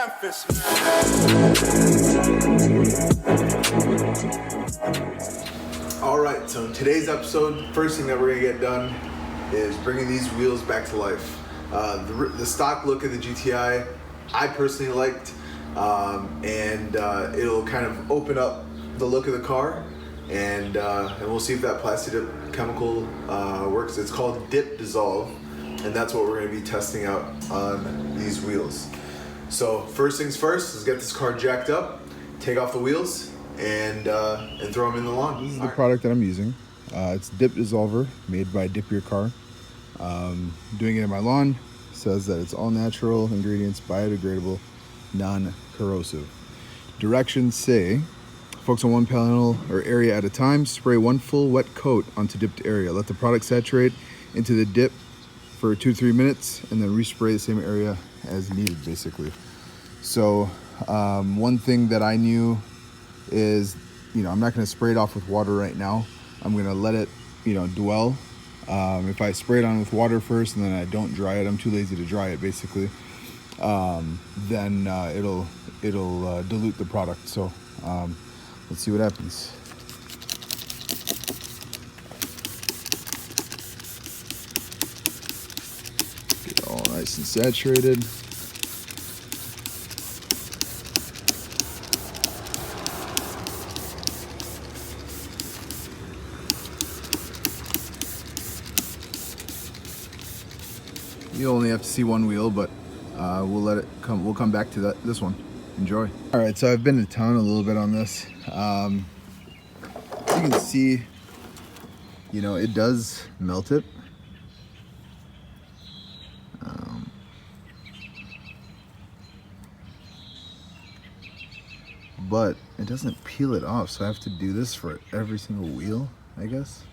Memphis. All right, so in today's episode, first thing that we're gonna get done is bringing these wheels back to life. The stock look of the GTI, I personally liked, and it'll kind of open up the look of the car, and we'll see if that plastic dip chemical works. It's called Dip Dissolve, and that's what we're gonna be testing out on these wheels. So first things first, let's get this car jacked up, take off the wheels, and throw them in the lawn. This is the product that I'm using. It's Dip Dissolver, made by Dip Your Car. Doing it in my lawn. Says that it's all natural ingredients, biodegradable, non-corrosive. Directions say, focus on one panel or area at a time. Spray one full wet coat onto dipped area. Let the product saturate into the dip for 2 to 3 minutes, and then respray the same area as needed, basically. So one thing that I knew is, I'm not going to spray it off with water right now. I'm going to let it, dwell. If I spray it on with water first and then I don't dry it, I'm too lazy to dry it, basically, then it'll dilute the product. So let's see what happens. Get it all nice and saturated. You only have to see one wheel, but we'll let it come. We'll come back to this one. Enjoy. All right, so I've been to town a little bit on this. You can see, it does melt it. But it doesn't peel it off, so I have to do this for every single wheel, I guess.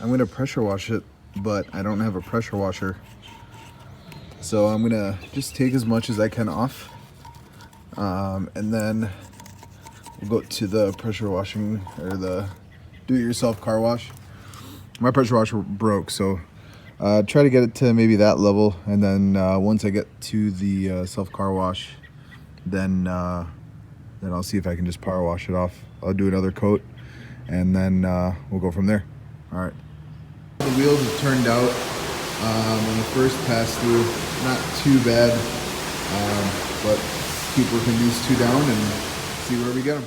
I'm gonna pressure wash it, but I don't have a pressure washer. So I'm gonna just take as much as I can off. And then we'll go to the pressure washing, or the do-it-yourself car wash. My pressure washer broke, so try to get it to maybe that level. And then once I get to the self car wash, then I'll see if I can just power wash it off. I'll do another coat, and then we'll go from there. All right. The wheels have turned out on the first pass through, not too bad, but keep working these two down and see where we get them.